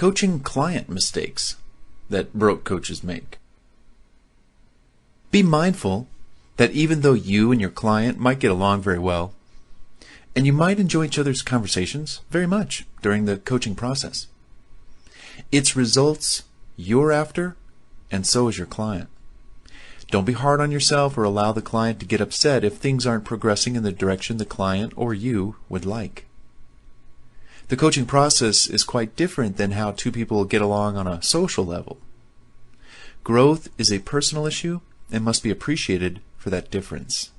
Coaching client mistakes that broke coaches make. Be mindful that even though you and your client might get along very well, and you might enjoy each other's conversations very much during the coaching process, it's results you're after, and so is your client. Don't be hard on yourself or allow the client to get upset if things aren't progressing in the direction the client or you would like. The coaching process is quite different than how two people get along on a social level. Growth is a personal issue and must be appreciated for that difference.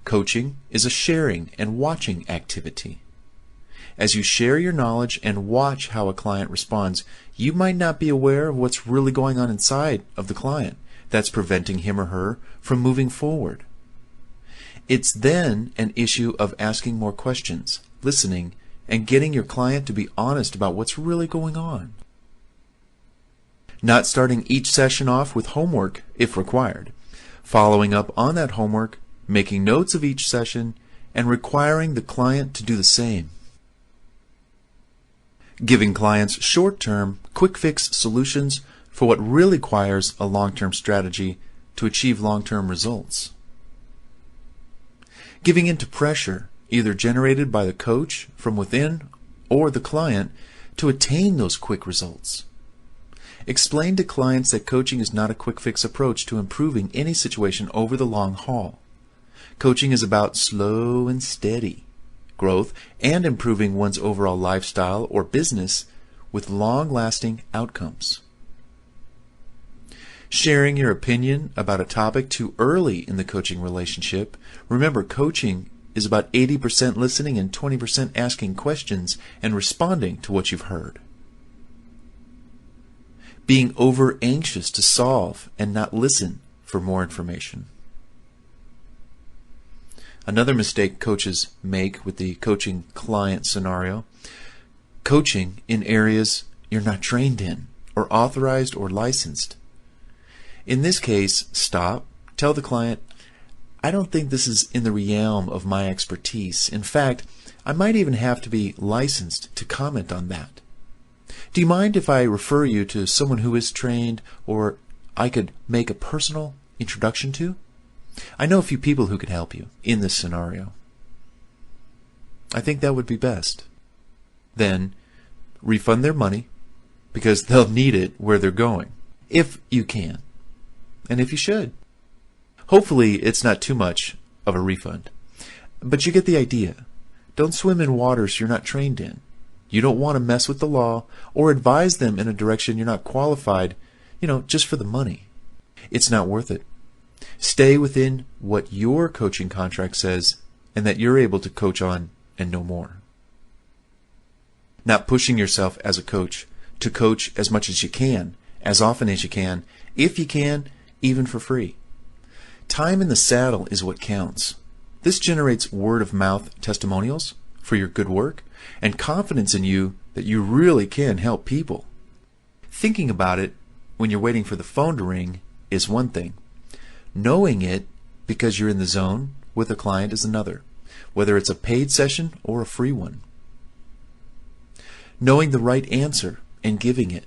Coaching is a sharing and watching activity. As you share your knowledge and watch how a client responds, you might not be aware of what's really going on inside of the client that's preventing him or her from moving forward. It's then an issue of asking more questions, listening, and getting your client to be honest about what's really going on. Not starting each session off with homework if required, following up on that homework, making notes of each session, and requiring the client to do the same. Giving clients short-term, quick-fix solutions for what really requires a long-term strategy to achieve long-term results. Giving in to pressure, either generated by the coach from within or the client, to attain those quick results. Explain to clients that coaching is not a quick-fix approach to improving any situation over the long haul. Coaching is about slow and steady growth and improving one's overall lifestyle or business with long-lasting outcomes. Sharing your opinion about a topic too early in the coaching relationship. Remember, coaching is about 80% listening and 20% asking questions and responding to what you've heard. Being over anxious to solve and not listen for more information. Another mistake coaches make with the coaching client scenario: coaching in areas you're not trained in or authorized or licensed. In this case, stop, tell the client, I don't think this is in the realm of my expertise. In fact, I might even have to be licensed to comment on that. Do you mind if I refer you to someone who is trained or I could make a personal introduction to? I know a few people who could help you in this scenario. I think that would be best. Then refund their money because they'll need it where they're going, if you can, and if you should. Hopefully it's not too much of a refund, but you get the idea. Don't swim in waters you're not trained in. You don't want to mess with the law or advise them in a direction you're not qualified, just for the money. It's not worth it. Stay within what your coaching contract says and that you're able to coach on and no more. Not pushing yourself as a coach to coach as much as you can, as often as you can, if you can, even for free. Time in the saddle is what counts. This generates word-of-mouth testimonials for your good work and confidence in you that you really can help people. Thinking about it when you're waiting for the phone to ring is one thing. Knowing it because you're in the zone with a client is another, whether it's a paid session or a free one. Knowing the right answer and giving it.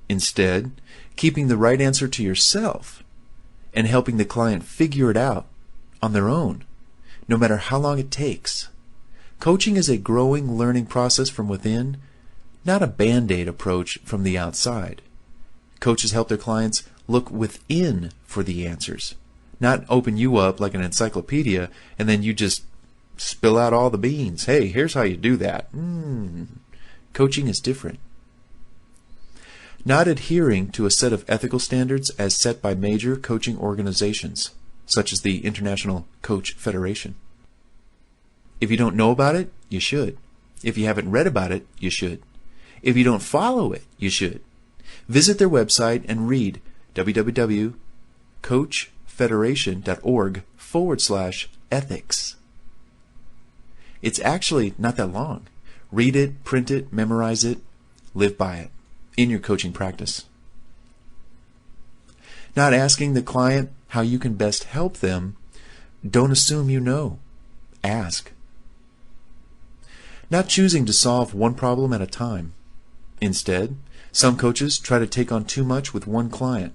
Instead, keeping the right answer to yourself and helping the client figure it out on their own, no matter how long it takes. Coaching is a growing learning process from within, not a band-aid approach from the outside. Coaches help their clients look within for the answers, not open you up like an encyclopedia and then you just spill out all the beans. Hey, here's how you do that. Coaching is different. Not adhering to a set of ethical standards as set by major coaching organizations, such as the International Coach Federation. If you don't know about it, you should. If you haven't read about it, you should. If you don't follow it, you should. Visit their website and read www.coachfederation.org/ethics. It's actually not that long. Read it, print it, memorize it, live by it in your coaching practice. Not asking the client how you can best help them. Don't assume you know. Ask. not choosing to solve one problem at a time. Instead, some coaches try to take on too much with one client,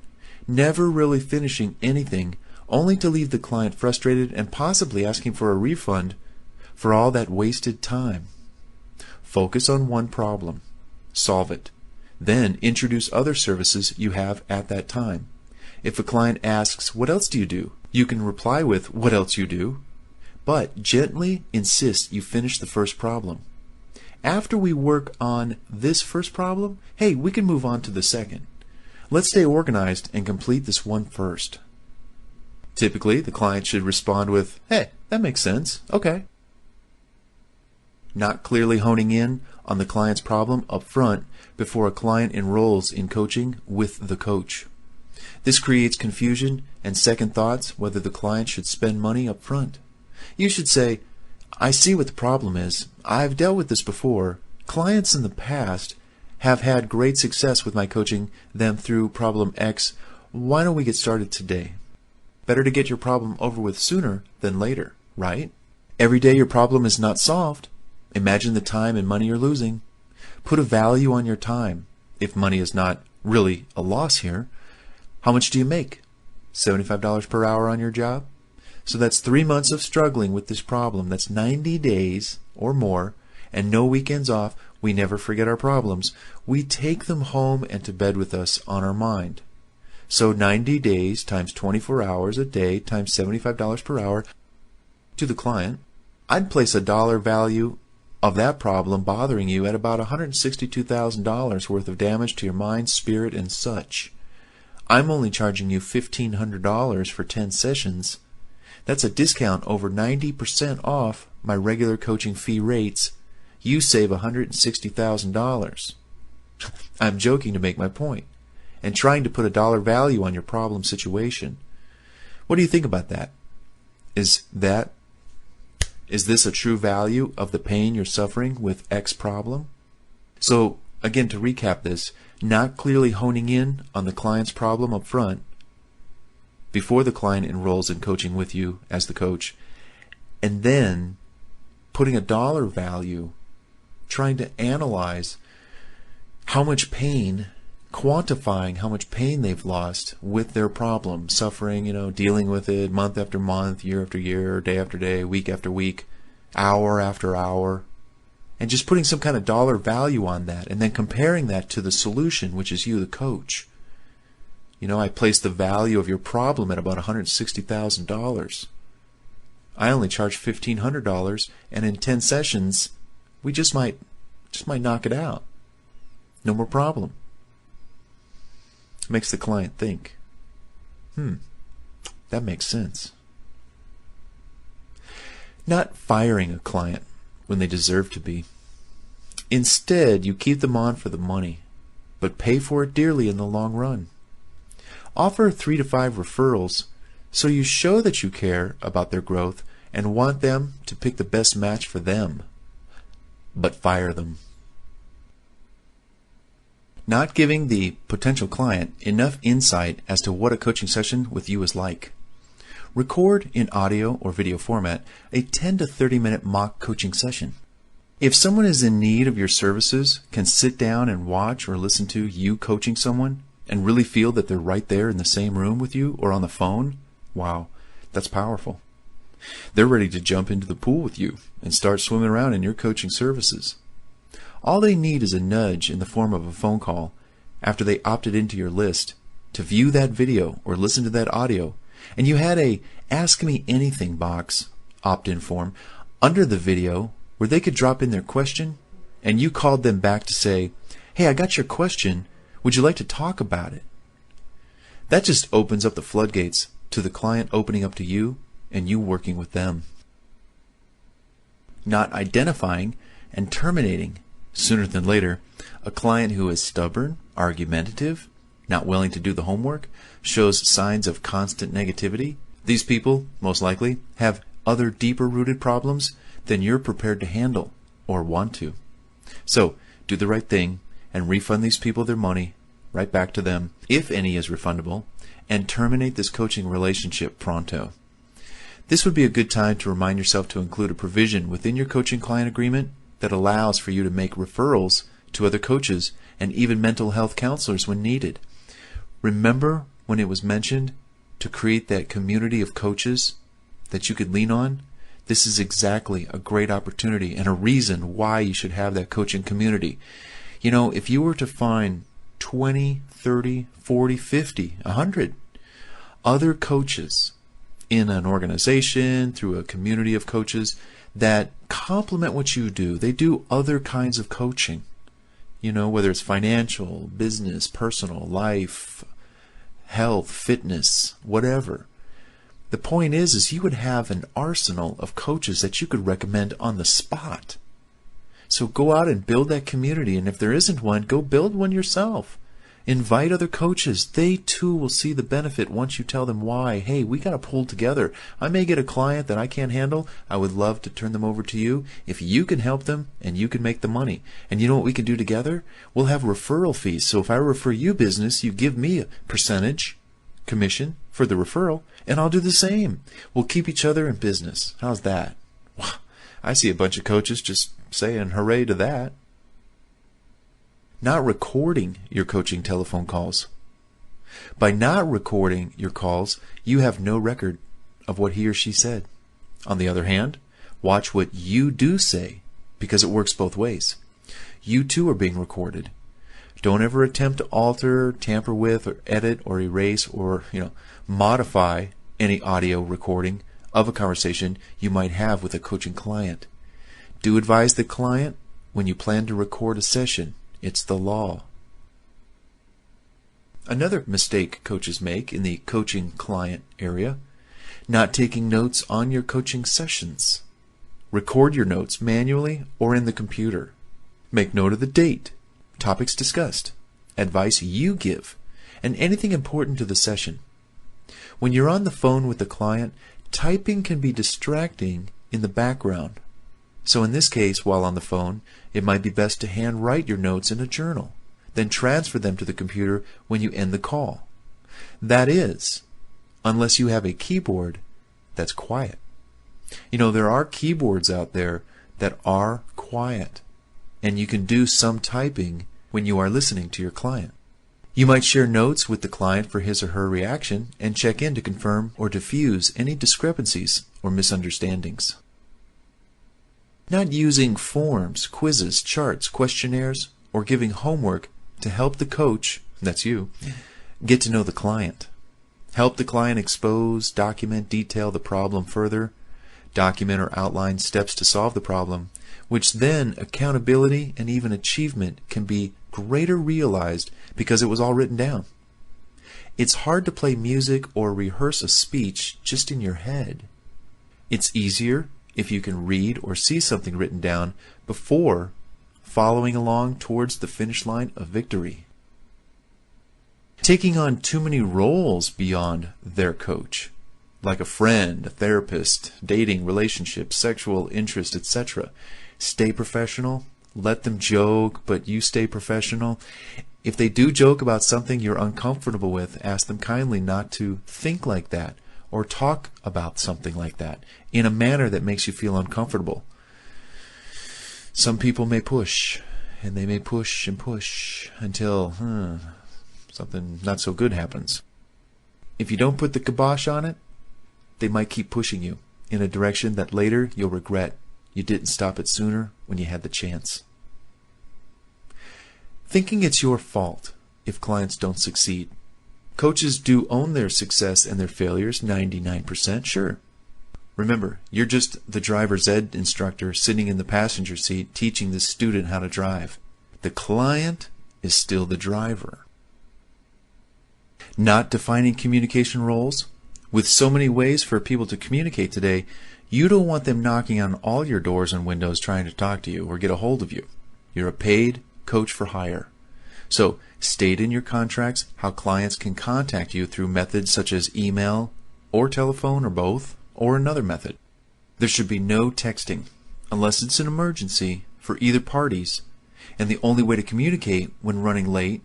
never really finishing anything, only to leave the client frustrated and possibly asking for a refund for all that wasted time. Focus on one problem. Solve it. Then introduce other services you have at that time. If a client asks, "What else do you do?" you can reply with, "What else you do?" But gently insist you finish the first problem. After we work on this first problem, hey, we can move on to the second. Let's stay organized and complete this one first. Typically, the client should respond with, "Hey, that makes sense. Okay." Not clearly honing in on the client's problem up front before a client enrolls in coaching with the coach. This creates confusion and second thoughts whether the client should spend money up front. You should say, "I see what the problem is. I've dealt with this before. Clients in the past have had great success with my coaching them through problem X. Why don't we get started today?" Better to get your problem over with sooner than later, right? Every day your problem is not solved. Imagine the time and money you're losing. Put a value on your time. If money is not really a loss here, how much do you make? $75 per hour on your job? So that's 3 months of struggling with this problem. That's 90 days or more, and no weekends off. We never forget our problems. We take them home and to bed with us on our mind. So 90 days times 24 hours a day times $75 per hour to the client. I'd place a dollar value of that problem bothering you at about $162,000 worth of damage to your mind, spirit, and such. I'm only charging you $1,500 for 10 sessions. That's a discount over 90% off my regular coaching fee rates. You save $160,000. I'm joking to make my point and trying to put a dollar value on your problem situation. What do you think about that? Is this a true value of the pain you're suffering with X problem? So again, to recap this, not clearly honing in on the client's problem up front before the client enrolls in coaching with you as the coach, and then putting a dollar value, trying to analyze how much pain, quantifying how much pain they've lost with their problem, suffering, dealing with it month after month, year after year, day after day, week after week, hour after hour, and just putting some kind of dollar value on that, and then comparing that to the solution, which is you, the coach. I place the value of your problem at about $160,000. I only charge $1,500, and in 10 sessions, we just might knock it out. No more problem. Makes the client think, that makes sense. Not firing a client when they deserve to be. Instead, you keep them on for the money, but pay for it dearly in the long run. Offer 3 to 5 referrals so you show that you care about their growth and want them to pick the best match for them, but fire them. Not giving the potential client enough insight as to what a coaching session with you is like. Record in audio or video format a 10 to 30 minute mock coaching session. If someone is in need of your services, can sit down and watch or listen to you coaching someone and really feel that they're right there in the same room with you or on the phone, wow, that's powerful. They're ready to jump into the pool with you and start swimming around in your coaching services. All they need is a nudge in the form of a phone call after they opted into your list to view that video or listen to that audio, and you had a Ask Me Anything box, opt-in form, under the video where they could drop in their question, and you called them back to say, "Hey, I got your question. Would you like to talk about it?" That just opens up the floodgates to the client opening up to you and you working with them. Not identifying and terminating sooner than later a client who is stubborn, argumentative, not willing to do the homework, shows signs of constant negativity. These people, most likely, have other deeper rooted problems than you're prepared to handle or want to. So, do the right thing and refund these people their money right back to them, if any is refundable, and terminate this coaching relationship pronto. This would be a good time to remind yourself to include a provision within your coaching client agreement that allows for you to make referrals to other coaches and even mental health counselors when needed. Remember when it was mentioned to create that community of coaches that you could lean on? This is exactly a great opportunity and a reason why you should have that coaching community. You know, if you were to find 20, 30, 40, 50, 100 other coaches in an organization, through a community of coaches that complement what you do, they do other kinds of coaching, you know, whether it's financial, business, personal, life, health, fitness, whatever. The point is you would have an arsenal of coaches that you could recommend on the spot. So go out and build that community, and if there isn't one, go build one yourself. Invite other coaches. They too will see the benefit once you tell them why. Hey, we got to pull together. I may get a client that I can't handle. I would love to turn them over to you. If you can help them and you can make the money. And you know what we can do together? We'll have referral fees. So if I refer you business, you give me a percentage commission for the referral, and I'll do the same. We'll keep each other in business. How's that? Wow. I see a bunch of coaches just saying hooray to that. Not recording your coaching telephone calls. By not recording your calls, you have no record of what he or she said. On the other hand, watch what you do say, because it works both ways. You too are being recorded. Don't ever attempt to alter, tamper with, or edit, or erase, or modify any audio recording of a conversation you might have with a coaching client. Do advise the client when you plan to record a session. It's the law. Another mistake coaches make in the coaching client area: not taking notes on your coaching sessions. Record your notes manually or in the computer. Make note of the date, topics discussed, advice you give, and anything important to the session. When you're on the phone with the client, typing can be distracting in the background. So in this case, while on the phone, it might be best to handwrite your notes in a journal, then transfer them to the computer when you end the call. That is, unless you have a keyboard that's quiet. You know, there are keyboards out there that are quiet, and you can do some typing when you are listening to your client. You might share notes with the client for his or her reaction and check in to confirm or diffuse any discrepancies or misunderstandings. Not using forms, quizzes, charts, questionnaires, or giving homework to help the coach, that's you, get to know the client. Help the client expose, document, detail the problem further, document or outline steps to solve the problem, which then accountability and even achievement can be greater realized because it was all written down. It's hard to play music or rehearse a speech just in your head. It's easier if you can read or see something written down before following along towards the finish line of victory. Taking on too many roles beyond their coach, like a friend, a therapist, dating, relationships, sexual interest, etc. Stay professional. Let them joke, but you stay professional. If they do joke about something you're uncomfortable with, ask them kindly not to think like that or talk about something like that in a manner that makes you feel uncomfortable. Some people may push, and they may push and push until something not so good happens. If you don't put the kibosh on it, they might keep pushing you in a direction that later you'll regret you didn't stop it sooner when you had the chance. Thinking it's your fault if clients don't succeed. Coaches do own their success and their failures, 99%, sure. Remember, you're just the driver's ed instructor sitting in the passenger seat teaching the student how to drive. The client is still the driver. Not defining communication roles. With so many ways for people to communicate today, you don't want them knocking on all your doors and windows trying to talk to you or get a hold of you. You're a paid coach for hire. So state in your contracts how clients can contact you through methods such as email or telephone or both, or another method. There should be no texting unless it's an emergency for either parties, and the only way to communicate when running late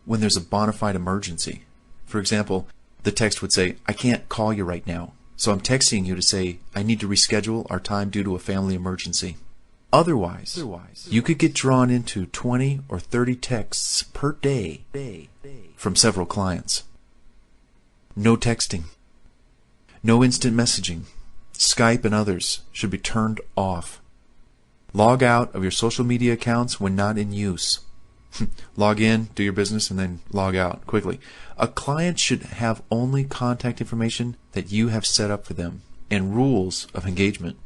when there's a bona fide emergency. For example, the text would say, "I can't call you right now, so I'm texting you to say I need to reschedule our time due to a family emergency." Otherwise, you could get drawn into 20 or 30 texts per day from several clients. No texting. No instant messaging. Skype and others should be turned off. Log out of your social media accounts when not in use. Log in, do your business, and then log out quickly. A client should have only contact information that you have set up for them and rules of engagement.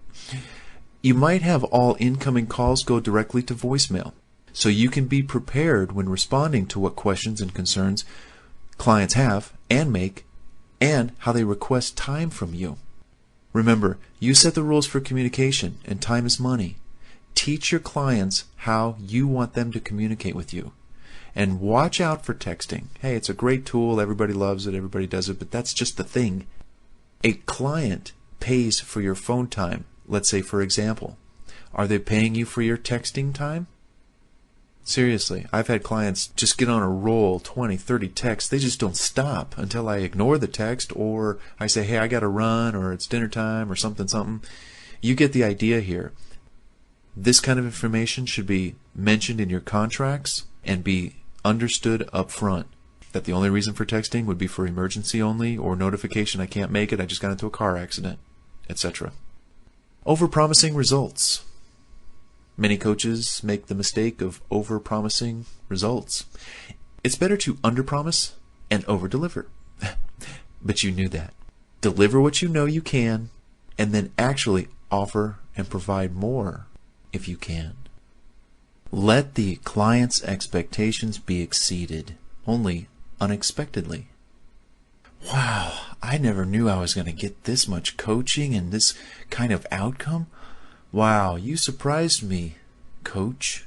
You might have all incoming calls go directly to voicemail, so you can be prepared when responding to what questions and concerns clients have and make, and how they request time from you. Remember, you set the rules for communication, and time is money. Teach your clients how you want them to communicate with you. And watch out for texting. Hey, it's a great tool, everybody loves it, everybody does it, but that's just the thing. A client pays for your phone time. Let's say, for example, are they paying you for your texting time? Seriously, I've had clients just get on a roll, 20, 30 texts. They just don't stop until I ignore the text, or I say, hey, I got to run, or it's dinner time, or something. You get the idea here. This kind of information should be mentioned in your contracts and be understood up front. That the only reason for texting would be for emergency only, or notification, I can't make it, I just got into a car accident, etc. Overpromising results. Many coaches make the mistake of overpromising results. It's better to underpromise and overdeliver. But you knew that. Deliver what you know you can, and then actually offer and provide more if you can. Let the client's expectations be exceeded, only unexpectedly. Wow, I never knew I was going to get this much coaching and this kind of outcome. Wow, you surprised me, coach.